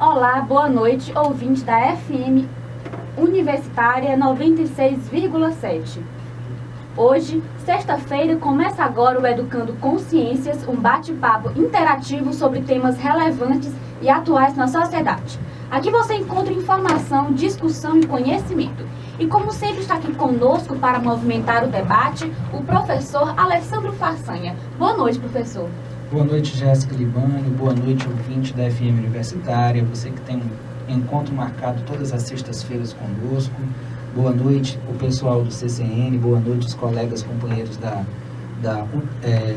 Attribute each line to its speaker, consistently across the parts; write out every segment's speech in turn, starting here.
Speaker 1: Olá, boa noite, ouvinte da FM Universitária 96,7. Hoje, sexta-feira, começa agora o Educando Consciências, um bate-papo interativo sobre temas relevantes e atuais na sociedade. Aqui você encontra informação, discussão e conhecimento. E como sempre está aqui conosco para movimentar o debate, o professor Alessandro Façanha. Boa noite, professor.
Speaker 2: Boa noite, Jéssica Libani. Boa noite, ouvinte da FM Universitária. Você que tem um encontro marcado todas as sextas-feiras conosco. Boa noite, o pessoal do CCN. Boa noite, os colegas, companheiros da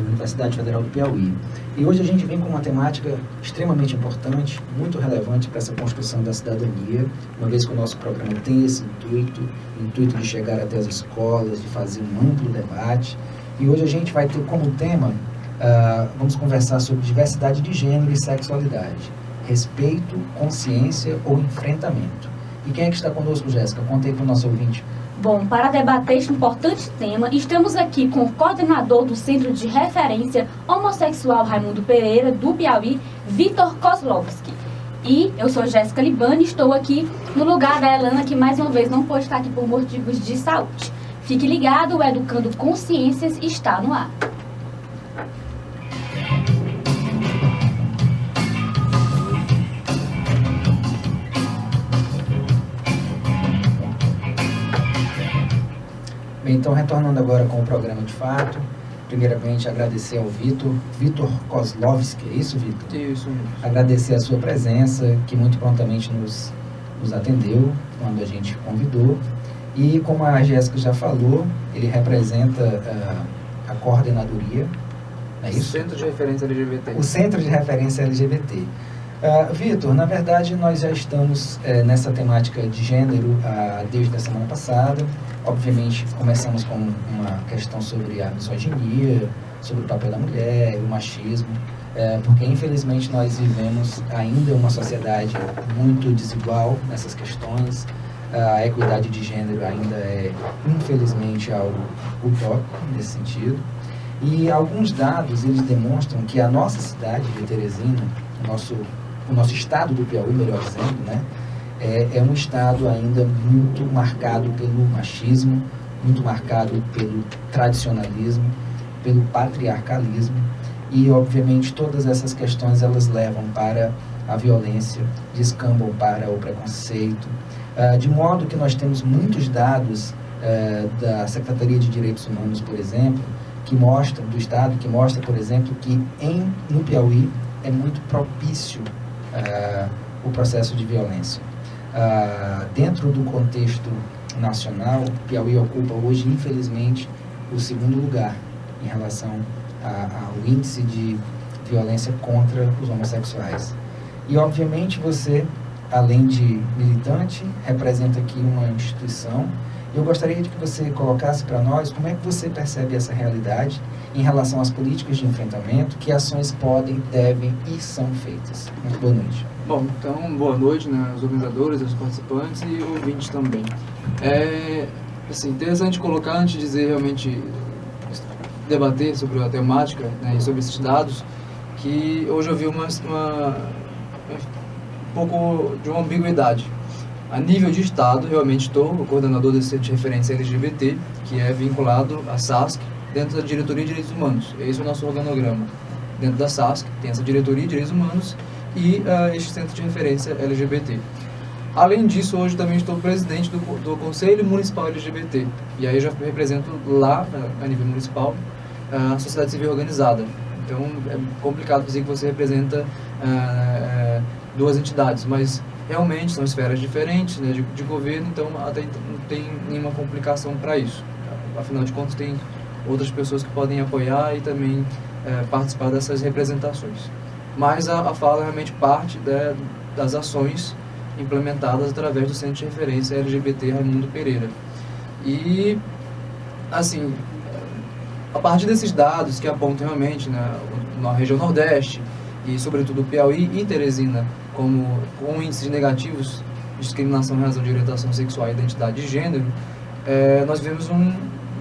Speaker 2: Universidade Federal do Piauí. E hoje a gente vem com uma temática extremamente importante, muito relevante para essa construção da cidadania, uma vez que o nosso programa tem esse intuito de chegar até as escolas, de fazer um amplo debate. E hoje a gente vai ter como tema, vamos conversar sobre diversidade de gênero e sexualidade, respeito, consciência ou enfrentamento. E quem é que está conosco, Jéssica? Conta aí para o nosso ouvinte.
Speaker 1: Bom, para debater este importante tema, estamos aqui com o coordenador do Centro de Referência Homossexual Raimundo Pereira, do Piauí, Vitor Kozlowski. E eu sou Jéssica Libani e estou aqui no lugar da Elana, que mais uma vez não pôde estar aqui por motivos de saúde. Fique ligado, o Educando Consciências está no ar.
Speaker 2: Bem, então, retornando agora com o programa de fato, primeiramente agradecer ao Vitor Kozlowski, é isso, Vitor?
Speaker 3: Isso.
Speaker 2: Agradecer a sua presença, que muito prontamente nos atendeu quando a gente convidou. E como a Jéssica já falou, ele representa a coordenadoria, é isso?
Speaker 3: O Centro de Referência LGBT.
Speaker 2: O Centro de Referência LGBT. Vitor, na verdade nós já estamos nessa temática de gênero desde a semana passada. Obviamente começamos com uma questão sobre a misoginia, sobre o papel da mulher, o machismo, porque infelizmente nós vivemos ainda uma sociedade muito desigual nessas questões. A equidade de gênero ainda é infelizmente algo utópico nesse sentido. E alguns dados eles demonstram que a nossa cidade de Teresina, o nosso estado do Piauí, melhor dizendo, né, é um estado ainda muito marcado pelo machismo, muito marcado pelo tradicionalismo, pelo patriarcalismo, e obviamente todas essas questões elas levam para a violência, descambam para o preconceito, de modo que nós temos muitos dados da Secretaria de Direitos Humanos, por exemplo, que mostram, do estado, que mostra, por exemplo, que no Piauí é muito propício o processo de violência. Dentro do contexto nacional, Piauí ocupa hoje, infelizmente, o segundo lugar em relação ao índice de violência contra os homossexuais. E, obviamente, você, além de militante, representa aqui uma instituição. Eu gostaria de que você colocasse para nós como é que você percebe essa realidade em relação às políticas de enfrentamento, que ações podem, devem e são feitas. Muito boa noite.
Speaker 3: Bom, então, boa noite, né, aos organizadores, aos participantes e ouvintes também. Assim, interessante colocar, antes de dizer realmente, debater sobre a temática, né, e sobre esses dados, que hoje eu vi um pouco de uma ambiguidade. A nível de Estado, realmente estou o coordenador desse Centro de Referência LGBT, que é vinculado à SASC, dentro da Diretoria de Direitos Humanos. Esse é o nosso organograma. Dentro da SASC, tem essa Diretoria de Direitos Humanos e este Centro de Referência LGBT. Além disso, hoje também estou presidente do Conselho Municipal LGBT. E aí eu já represento lá, a nível municipal, a sociedade civil organizada. Então, é complicado dizer que você representa duas entidades, mas realmente são esferas diferentes, né, de governo, então até não tem nenhuma complicação para isso. Afinal de contas, tem outras pessoas que podem apoiar e também participar dessas representações. Mas a fala realmente parte das ações implementadas através do Centro de Referência LGBT Raimundo Pereira. E, assim, a partir desses dados que apontam realmente, né, na região Nordeste e, sobretudo, Piauí e Teresina, com índices negativos de discriminação em razão de orientação sexual e identidade de gênero, nós vemos um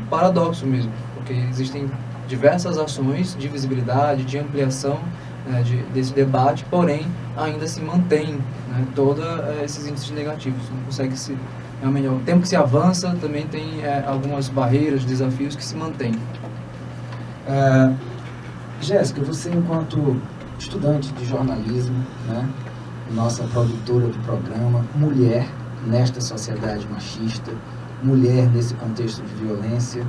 Speaker 3: paradoxo mesmo, porque existem diversas ações de visibilidade, de ampliação né, desse debate, porém ainda se mantém, né, todos esses índices negativos. Não consegue se realmente, ao tempo que se avança, também tem algumas barreiras, desafios que se mantêm.
Speaker 2: Jéssica, você enquanto estudante de jornalismo, né, nossa produtora do programa, mulher nesta sociedade machista, mulher nesse contexto de violência,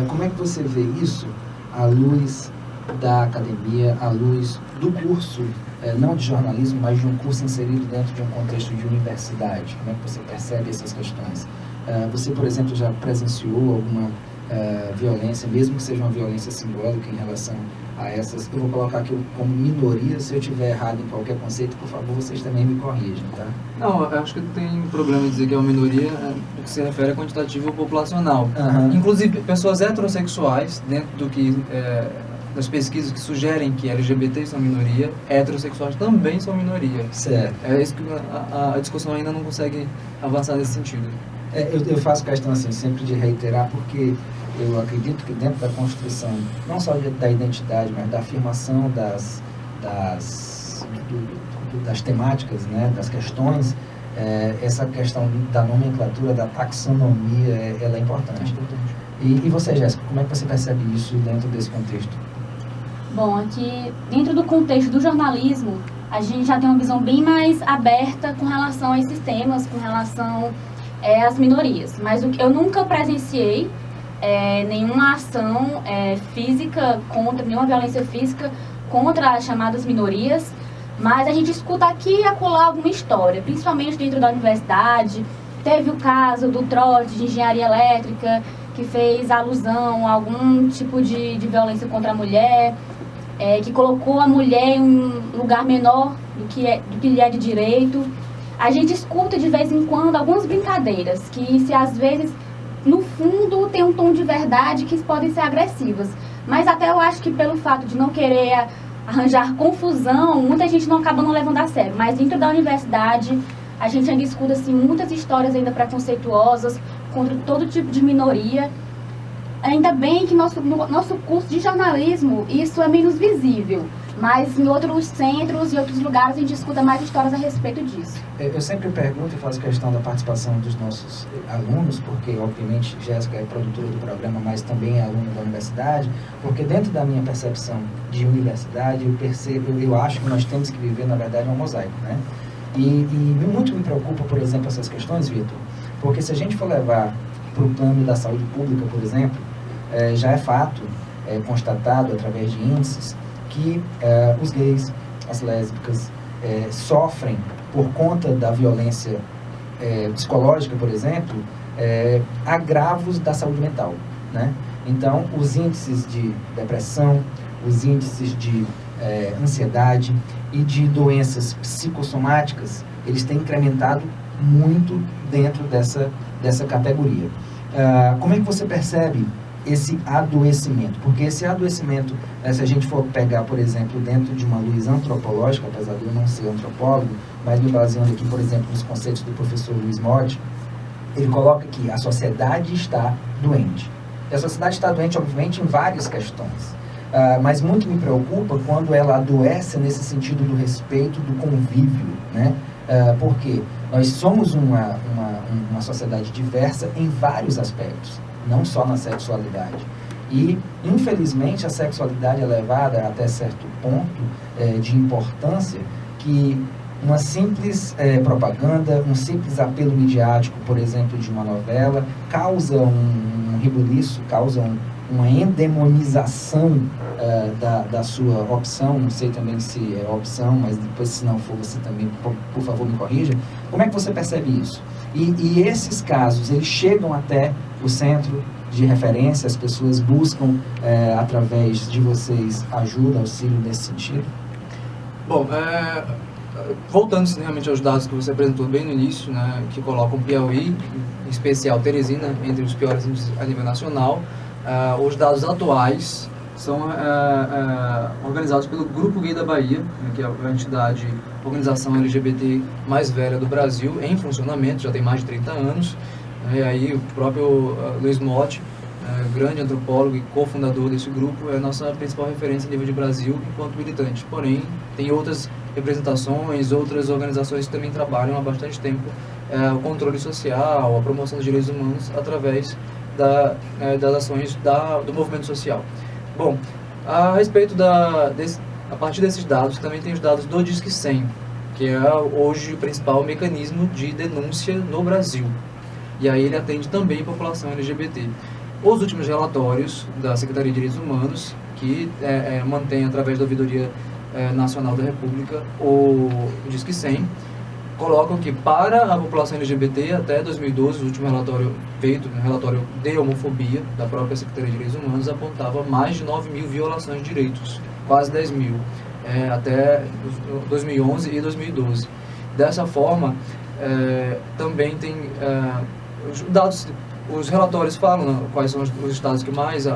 Speaker 2: como é que você vê isso à luz da academia, à luz do curso, não de jornalismo, mas de um curso inserido dentro de um contexto de universidade? Como é que você percebe essas questões? Você, por exemplo, já presenciou alguma violência, mesmo que seja uma violência simbólica em relação a essas? Eu vou colocar aqui como minoria. Se eu estiver errado em qualquer conceito, por favor, vocês também me corrijam, tá?
Speaker 3: Não, eu acho que tem problema em dizer que é uma minoria no que se refere a quantitativo populacional. Inclusive, pessoas heterossexuais, dentro do que das pesquisas que sugerem que LGBTs são minoria, heterossexuais também são minoria.
Speaker 2: Certo.
Speaker 3: É isso que a discussão ainda não consegue avançar nesse sentido.
Speaker 2: Eu faço questão assim sempre de reiterar, porque eu acredito que dentro da construção, não só da identidade, mas da afirmação das temáticas, né, das questões, essa questão da nomenclatura, da taxonomia, ela é importante. E você, Jéssica, como é que você percebe isso dentro desse contexto?
Speaker 1: Bom, aqui dentro do contexto do jornalismo, a gente já tem uma visão bem mais aberta com relação a esses temas, com relação às minorias. Mas eu nunca presenciei nenhuma ação física contra, nenhuma violência física contra as chamadas minorias, mas a gente escuta aqui e acolá alguma história, principalmente dentro da universidade. Teve o caso do trote de engenharia elétrica, que fez alusão a algum tipo de violência contra a mulher, que colocou a mulher em um lugar menor do que lhe é de direito. A gente escuta de vez em quando algumas brincadeiras que, se às vezes, no fundo, tem um tom de verdade, que podem ser agressivas. Mas até eu acho que pelo fato de não querer arranjar confusão, muita gente não acaba não levando a sério. Mas dentro da universidade, a gente ainda escuta assim, muitas histórias ainda preconceituosas contra todo tipo de minoria. Ainda bem que no nosso curso de jornalismo isso é menos visível, mas em outros centros e outros lugares a gente escuta mais histórias a respeito disso.
Speaker 2: Eu sempre pergunto e faço questão da participação dos nossos alunos, porque obviamente Jéssica é produtora do programa, mas também é aluna da universidade, porque dentro da minha percepção de universidade eu acho que nós temos que viver, na verdade, um mosaico, né? E muito me preocupa, por exemplo, essas questões, Vitor, porque se a gente for levar para o plano da saúde pública, por exemplo, já é fato, constatado através de índices, que os gays, as lésbicas, sofrem por conta da violência psicológica, por exemplo, agravos da saúde mental, né? Então, os índices de depressão, os índices de ansiedade e de doenças psicossomáticas, eles têm incrementado muito dentro dessa categoria. Como é que você percebe esse adoecimento? Porque esse adoecimento, se a gente for pegar, por exemplo, dentro de uma luz antropológica, apesar de eu não ser antropólogo, mas me baseando aqui, por exemplo, nos conceitos do professor Luiz Motti, ele coloca que a sociedade está doente. E a sociedade está doente, obviamente, em várias questões. Mas muito me preocupa quando ela adoece nesse sentido do respeito, do convívio, né? Porque nós somos uma sociedade diversa em vários aspectos, não só na sexualidade. E, infelizmente, a sexualidade é levada até certo ponto de importância que uma simples propaganda, um simples apelo midiático, por exemplo, de uma novela, causa um rebuliço, causa uma endemonização da sua opção. Não sei também se é opção, mas depois, se não for, você também, por favor, me corrija. Como é que você percebe isso? E esses casos, eles chegam até o centro de referência, as pessoas buscam, através de vocês, ajuda, auxílio nesse sentido?
Speaker 3: Bom, voltando realmente aos dados que você apresentou bem no início, né, que colocam Piauí, em especial Teresina, entre os piores índices a nível nacional, os dados atuais são organizados pelo Grupo Gay da Bahia, né, que é a organização LGBT mais velha do Brasil, em funcionamento, já tem mais de 30 anos. E aí o próprio Luiz Motti grande antropólogo e cofundador desse grupo, é a nossa principal referência a nível de Brasil enquanto militante. Porém, tem outras representações, outras organizações que também trabalham há bastante tempo o controle social, a promoção dos direitos humanos através das ações do movimento social. Bom, a respeito a partir desses dados, também tem os dados do Disque 100, que é hoje o principal mecanismo de denúncia no Brasil. E aí ele atende também a população LGBT. Os últimos relatórios da Secretaria de Direitos Humanos, que mantém através da Ouvidoria Nacional da República o Disque 100, colocam que para a população LGBT até 2012, o último relatório feito, um relatório de homofobia da própria Secretaria de Direitos Humanos, apontava mais de 9 mil violações de direitos, quase 10 mil, até 2011 e 2012. Dessa forma, também tem os relatórios falam quais são os estados que mais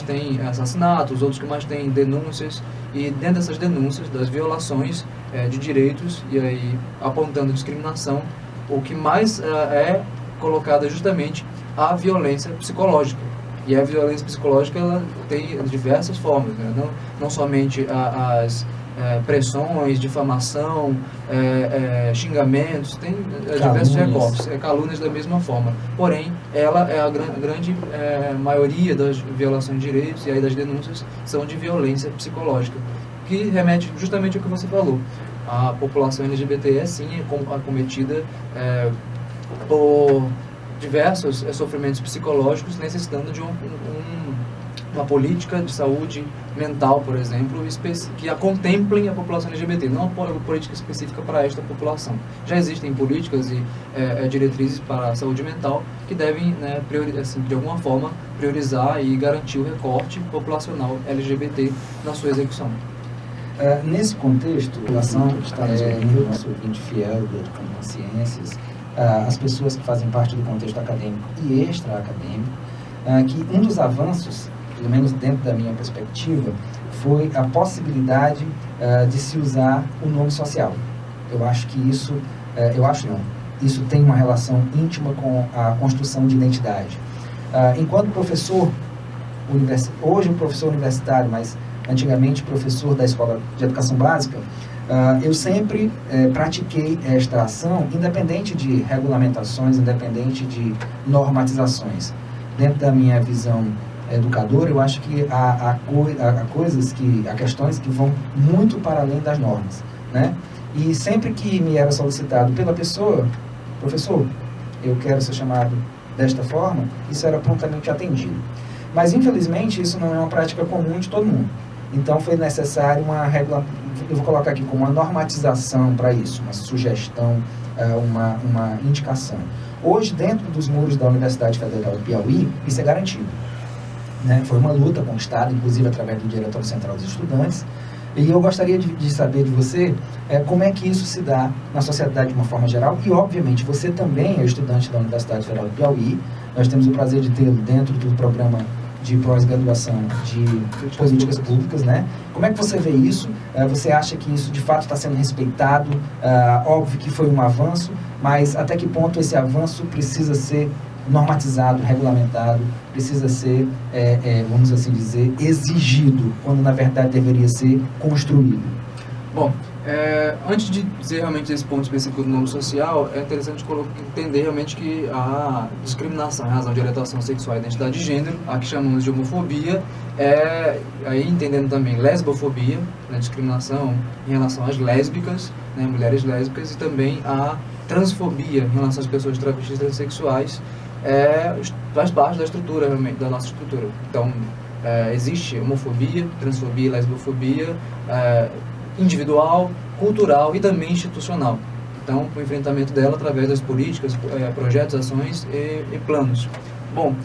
Speaker 3: têm assassinatos, outros que mais têm denúncias, e dentro dessas denúncias, das violações de direitos, e aí apontando discriminação, o que mais é colocado é justamente a violência psicológica. E a violência psicológica ela tem diversas formas, né? Não somente as pressões, difamação, xingamentos, tem diversos recortes, calúnias da mesma forma. Porém, ela é a grande maioria das violações de direitos e aí das denúncias são de violência psicológica, que remete justamente ao que você falou. A população LGBT é sim acometida por diversos sofrimentos psicológicos, necessitando de uma política de saúde mental, por exemplo, que a contemplem a população LGBT, não uma política específica para esta população. Já existem políticas e diretrizes para a saúde mental que devem, de alguma forma, priorizar e garantir o recorte populacional LGBT na sua execução.
Speaker 2: Nesse contexto, a população está no nosso ouvinte fiel do Educando Consciências, as pessoas que fazem parte do contexto acadêmico e extra-acadêmico, que um dos avanços, pelo menos dentro da minha perspectiva, foi a possibilidade de se usar o nome social. Eu acho que isso, isso tem uma relação íntima com a construção de identidade. Enquanto professor, hoje um professor universitário, mas antigamente professor da Escola de Educação Básica, eu sempre pratiquei esta ação, independente de regulamentações, independente de normatizações. Dentro da minha visão educadora, eu acho que há questões que vão muito para além das normas, né? E sempre que me era solicitado pela pessoa, professor, eu quero ser chamado desta forma, isso era prontamente atendido. Mas, infelizmente, isso não é uma prática comum de todo mundo. Então, foi necessário eu vou colocar aqui como uma normatização para isso, uma sugestão, uma indicação. Hoje, dentro dos muros da Universidade Federal do Piauí, isso é garantido, né? Foi uma luta conquistada, inclusive através do Diretório Central dos Estudantes, e eu gostaria de saber de você como é que isso se dá na sociedade de uma forma geral, e obviamente você também é estudante da Universidade Federal do Piauí. Nós temos o prazer de tê-lo dentro do programa de pós-graduação de políticas públicas, né? Como é que você vê isso? Você acha que isso de fato está sendo respeitado? Óbvio que foi um avanço, mas até que ponto esse avanço precisa ser normatizado, regulamentado, precisa ser, vamos assim dizer, exigido, quando na verdade deveria ser construído?
Speaker 3: Bom, antes de dizer realmente esse ponto específico do nome social, é interessante entender realmente que a discriminação em razão de orientação sexual e identidade de gênero, a que chamamos de homofobia, aí entendendo também lesbofobia, né, discriminação em relação às lésbicas, né, mulheres lésbicas, e também a transfobia em relação às pessoas travestis e transexuais, faz parte da estrutura, realmente, da nossa estrutura. Então, existe homofobia, transfobia e lesbofobia, individual, cultural e também institucional. Então, o enfrentamento dela através das políticas, projetos, ações e planos. Bom,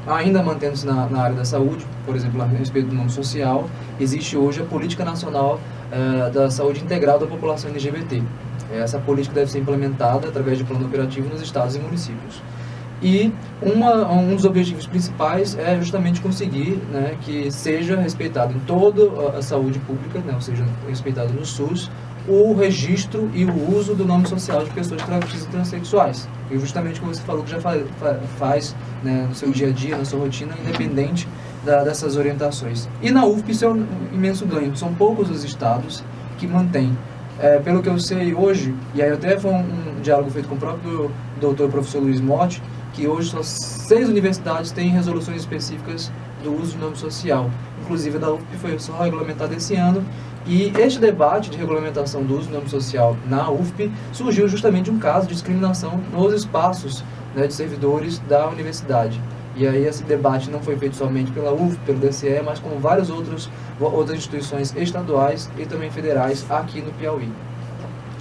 Speaker 3: ainda mantendo-se na área da saúde, por exemplo, a respeito do nome social, existe hoje a Política Nacional da Saúde Integral da População LGBT. Essa política deve ser implementada através de plano operativo nos estados e municípios. E um dos objetivos principais é justamente conseguir, né, que seja respeitado em toda a saúde pública, né, ou seja, respeitado no SUS, o registro e o uso do nome social de pessoas travestis e transexuais. E justamente como você falou, que já faz né, no seu dia a dia, na sua rotina, independente dessas orientações. E na UFP isso é um imenso ganho. São poucos os estados que mantêm. Pelo que eu sei hoje, e aí até foi um diálogo feito com o próprio doutor professor Luiz Motti, que hoje só 6 universidades têm resoluções específicas do uso do nome social. Inclusive a da UFP foi só regulamentada esse ano. E este debate de regulamentação do uso do nome social na UFP surgiu justamente de um caso de discriminação nos espaços, né, de servidores da universidade. E aí esse debate não foi feito somente pela UFP, pelo DCE, mas com várias outras instituições estaduais e também federais aqui no Piauí.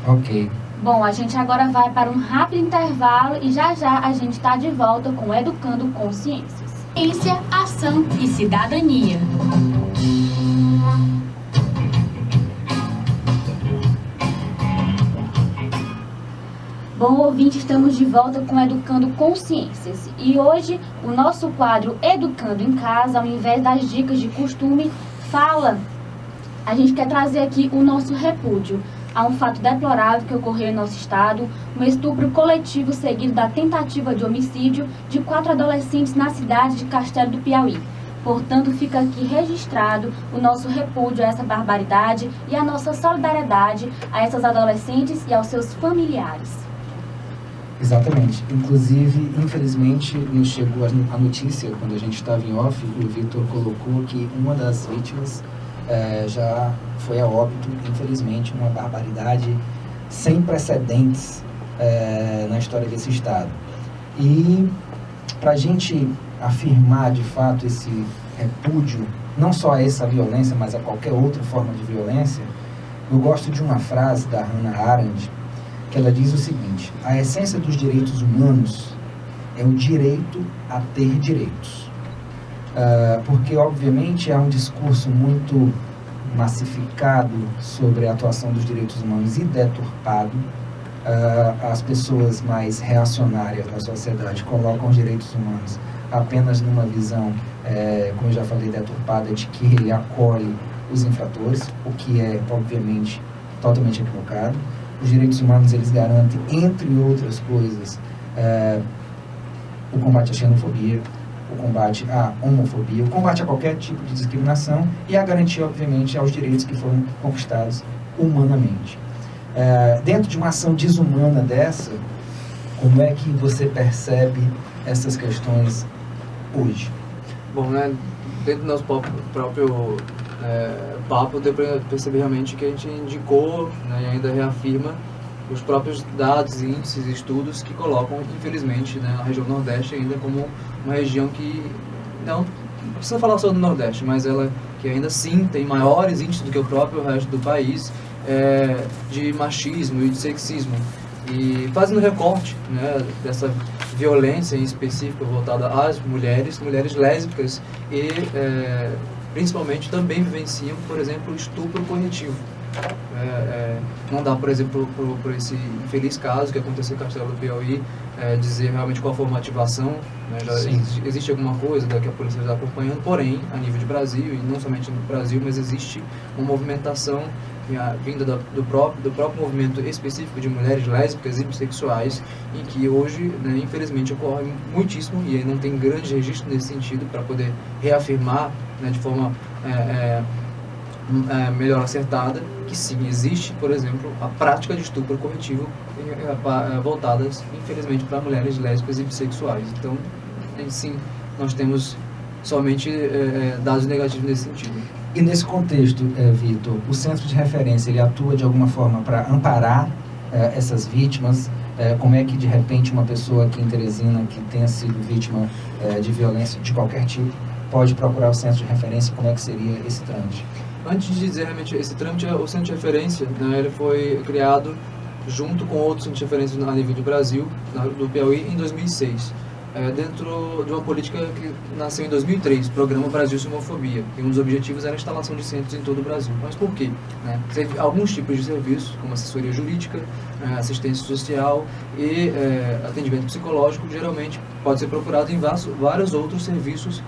Speaker 2: Ok.
Speaker 1: Bom, a gente agora vai para um rápido intervalo e já a gente está de volta com Educando Consciências. Ciência, ação e cidadania. Bom, ouvinte, estamos de volta com Educando Consciências. E hoje o nosso quadro Educando em Casa, ao invés das dicas de costume, a gente quer trazer aqui o nosso repúdio a um fato deplorável que ocorreu em nosso estado, um estupro coletivo seguido da tentativa de homicídio de 4 adolescentes na cidade de Castelo do Piauí. Portanto, fica aqui registrado o nosso repúdio a essa barbaridade e a nossa solidariedade a essas adolescentes e aos seus familiares.
Speaker 2: Exatamente. Inclusive, infelizmente, nos chegou a notícia, quando a gente estava em off, o Vitor colocou que uma das vítimas já foi a óbito. Infelizmente, uma barbaridade sem precedentes na história desse estado. E para a gente afirmar de fato esse repúdio, não só a essa violência, mas a qualquer outra forma de violência, eu gosto de uma frase da Hannah Arendt, que ela diz o seguinte: a essência dos direitos humanos é o direito a ter direitos. Porque, obviamente, há um discurso muito massificado sobre a atuação dos direitos humanos e deturpado. As pessoas mais reacionárias da sociedade colocam os direitos humanos apenas numa visão, como eu já falei, deturpada, de que ele acolhe os infratores, o que é, obviamente, totalmente equivocado. Os direitos humanos, eles garantem, entre outras coisas, o combate à xenofobia, o combate à homofobia, o combate a qualquer tipo de discriminação e a garantia, obviamente, aos direitos que foram conquistados humanamente. Dentro de uma ação desumana dessa, como é que você percebe essas questões hoje?
Speaker 3: Bom, né, dentro do nosso próprio papo, deu para perceber realmente que a gente indicou, né, e ainda reafirma os próprios dados, índices e estudos que colocam, infelizmente, né, a região Nordeste ainda como uma região que não precisa falar só do Nordeste, mas ela que ainda sim tem maiores índices do que o próprio resto do país, de machismo e de sexismo. E fazendo recorte, né, dessa violência em específico voltada às mulheres lésbicas e principalmente também vivenciam, por exemplo, o estupro corretivo. Não dá, por exemplo, por esse infeliz caso que aconteceu em Castelo do Piauí, dizer realmente qual foi a motivação, né? Já existe alguma coisa que a polícia está acompanhando, porém, a nível de Brasil, e não somente no Brasil, mas existe uma movimentação vinda do próprio movimento específico de mulheres lésbicas e bissexuais, em que hoje, né, infelizmente, ocorre muitíssimo, e aí não tem grande registro nesse sentido para poder reafirmar, né, de forma melhor acertada, que sim, existe, por exemplo, a prática de estupro corretivo voltadas, infelizmente, para mulheres lésbicas e bissexuais. Então, sim, nós temos somente dados negativos nesse sentido.
Speaker 2: E nesse contexto, Vitor, o Centro de Referência, ele atua de alguma forma para amparar essas vítimas? Como é que, de repente, uma pessoa aqui em Teresina que tenha sido vítima de violência de qualquer tipo pode procurar o Centro de Referência? Como é que seria esse trâmite?
Speaker 3: Antes de dizer realmente esse trâmite, o Centro de Referência, né, ele foi criado junto com outros centros de referência a nível do Brasil, do Piauí, em 2006. Dentro de uma política que nasceu em 2003, Programa Brasil Sem Homofobia. E um dos objetivos era a instalação de centros em todo o Brasil. Mas por quê? Né? Alguns tipos de serviços, como assessoria jurídica, assistência social e atendimento psicológico, geralmente pode ser procurado em vários outros serviços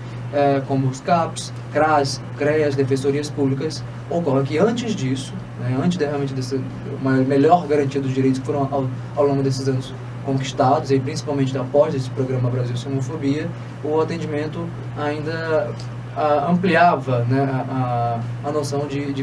Speaker 3: como os CAPs, CRAS, CREAS, defensorias públicas. Ocorre que antes disso, antes realmente dessa uma melhor garantia dos direitos que foram ao longo desses anos conquistados, e principalmente após esse programa Brasil Sem Homofobia, o atendimento ainda ampliava, né, a noção de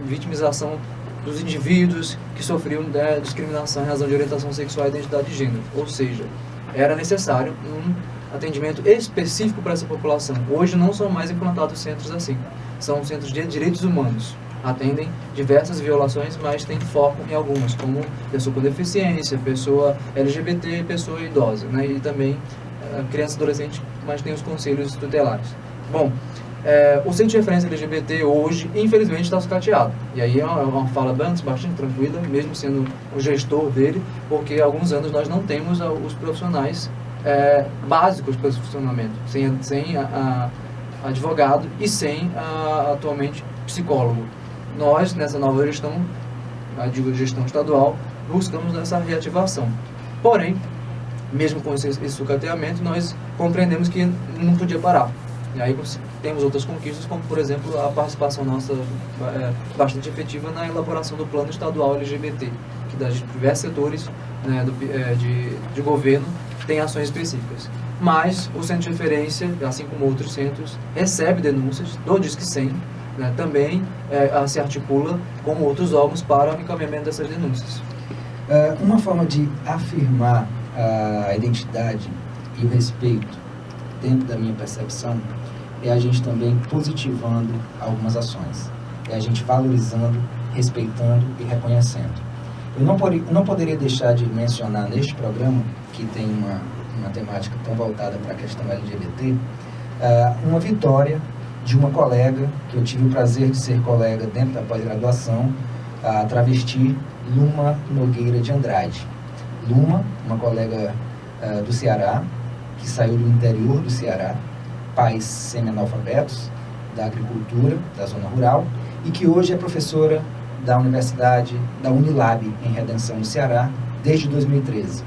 Speaker 3: vitimização dos indivíduos que sofriam discriminação em razão de orientação sexual e identidade de gênero. Ou seja, era necessário um atendimento específico para essa população. Hoje não são mais implantados centros assim. São centros de direitos humanos. Atendem diversas violações, mas tem foco em algumas, como pessoa com deficiência, pessoa LGBT, pessoa idosa, né? E também criança e adolescente, mas tem os conselhos tutelares. Bom, o Centro de Referência LGBT hoje, infelizmente, está sucateado. E aí é uma fala bastante tranquila, mesmo sendo o gestor dele, porque há alguns anos nós não temos os profissionais básicos para esse funcionamento, sem advogado e sem, atualmente, psicólogo. Nós, nessa nova gestão, gestão estadual, buscamos essa reativação. Porém, mesmo com esse sucateamento, nós compreendemos que não podia parar. E aí temos outras conquistas, como, por exemplo, a participação nossa bastante efetiva na elaboração do Plano Estadual LGBT, que das diversos setores, né, de governo tem ações específicas. Mas o Centro de Referência, assim como outros centros, recebe denúncias do Disque 100, né, também se articula com outros órgãos para o encaminhamento dessas denúncias.
Speaker 2: Uma forma de afirmar a identidade e o respeito, dentro da minha percepção, é a gente também positivando algumas ações. É a gente valorizando, respeitando e reconhecendo. Eu não poderia deixar de mencionar neste programa, que tem uma temática tão voltada para a questão LGBT, uma vitória de uma colega, que eu tive o prazer de ser colega dentro da pós-graduação, a travesti Luma Nogueira de Andrade. Luma, uma colega do Ceará, que saiu do interior do Ceará, pais semi-analfabetos, da agricultura, da zona rural, e que hoje é professora da Universidade, da Unilab, em Redenção, no Ceará, desde 2013.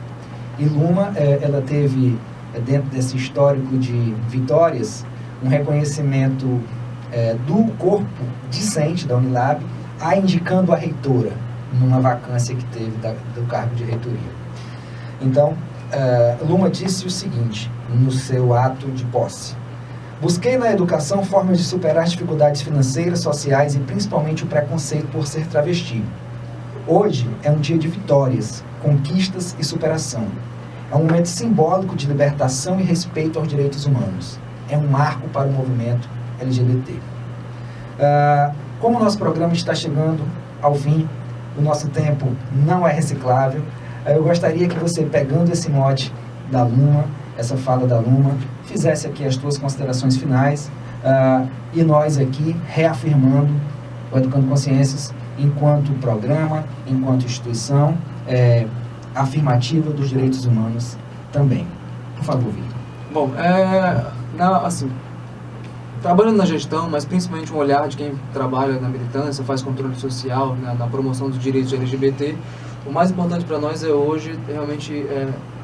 Speaker 2: E Luma, ela teve, dentro desse histórico de vitórias, um reconhecimento do corpo discente da Unilab, indicando a reitora, numa vacância que teve do cargo de reitoria. Então, Luma disse o seguinte, no seu ato de posse: busquei na educação formas de superar dificuldades financeiras, sociais e principalmente o preconceito por ser travesti. Hoje é um dia de vitórias, conquistas e superação. É um momento simbólico de libertação e respeito aos direitos humanos. É um marco para o movimento LGBT. Como o nosso programa está chegando ao fim, o nosso tempo não é reciclável, eu gostaria que você, pegando esse mote da Luma, essa fala da Luma, fizesse aqui as tuas considerações finais, e nós aqui reafirmando o Educando Consciências enquanto programa, enquanto instituição afirmativa dos direitos humanos também. Por favor, Vitor.
Speaker 3: Bom, assim, trabalhando na gestão, mas principalmente um olhar de quem trabalha na militância, faz controle social, na promoção dos direitos LGBT, o mais importante para nós hoje realmente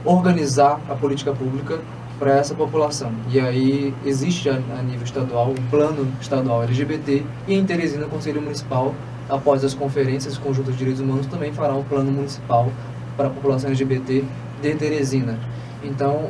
Speaker 3: organizar a política pública para essa população. E aí existe a nível estadual um plano estadual LGBT, e em Teresina, o Conselho Municipal, após as conferências conjuntas de direitos humanos, também fará um plano municipal para a população LGBT de Teresina. Então,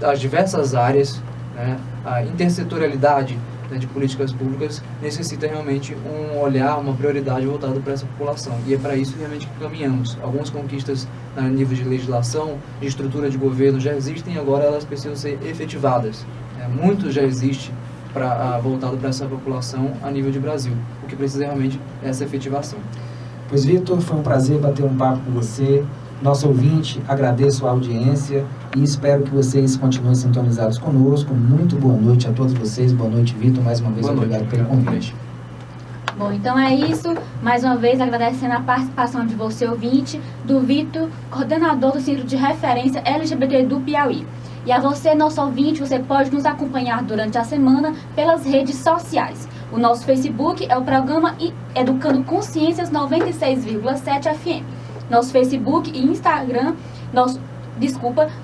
Speaker 3: as diversas áreas, né, a intersetorialidade, né, de políticas públicas necessita realmente um olhar, uma prioridade voltada para essa população. E é para isso realmente que caminhamos. Algumas conquistas a nível de legislação, de estrutura de governo já existem, agora elas precisam ser efetivadas. Muito já existe voltado para essa população a nível de Brasil. O que precisa realmente é essa efetivação.
Speaker 2: Pois, Vitor, foi um prazer bater um papo com você. Nosso ouvinte, agradeço a audiência e espero que vocês continuem sintonizados conosco. Muito boa noite a todos vocês. Boa noite, Vitor. Mais uma vez, obrigado pelo convite.
Speaker 1: Bom, então é isso. Mais uma vez, agradecendo a participação de você, ouvinte, do Vitor, coordenador do Centro de Referência LGBT do Piauí. E a você, nosso ouvinte, você pode nos acompanhar durante a semana pelas redes sociais. O nosso Facebook é o programa Educando Consciências 96,7 FM. Nosso Facebook e Instagram,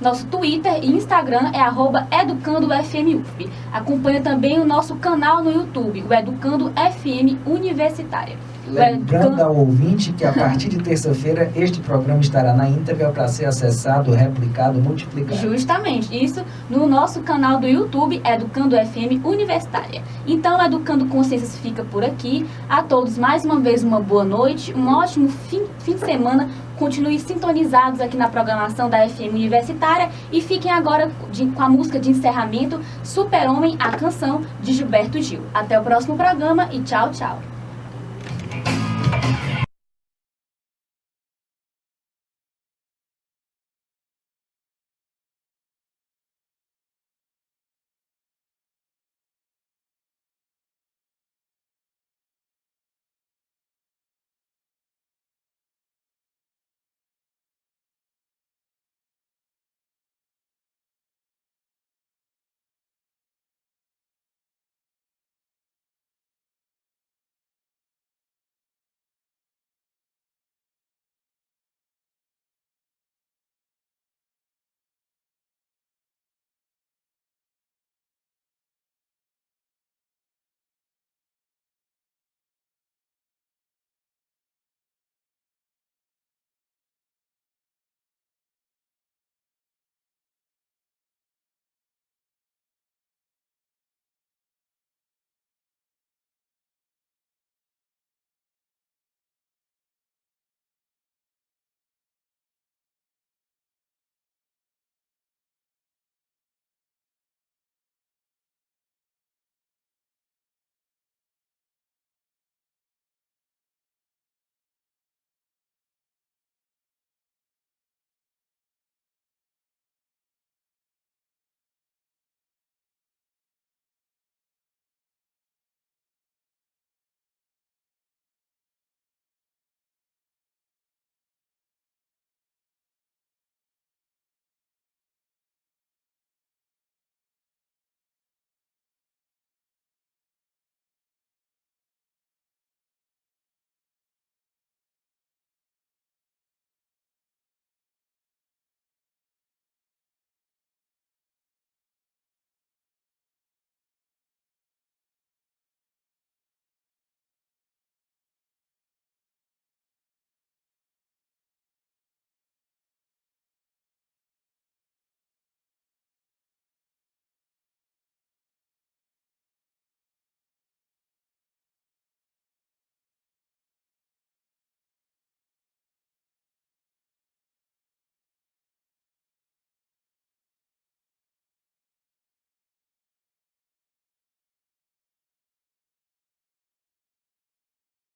Speaker 1: nosso Twitter e Instagram é @EducandoFMUFP. Acompanha também o nosso canal no YouTube, o Educando FM Universitária.
Speaker 2: Lembrando ao ouvinte que a partir de terça-feira este programa estará na íntegra para ser acessado, replicado, multiplicado.
Speaker 1: Justamente, isso no nosso canal do YouTube, Educando FM Universitária. Então, Educando Consciências fica por aqui. A todos, mais uma vez, uma boa noite, um ótimo fim de semana. Continue sintonizados aqui na programação da FM Universitária e fiquem agora com a música de encerramento Super-Homem, a canção de Gilberto Gil. Até o próximo programa e tchau, tchau.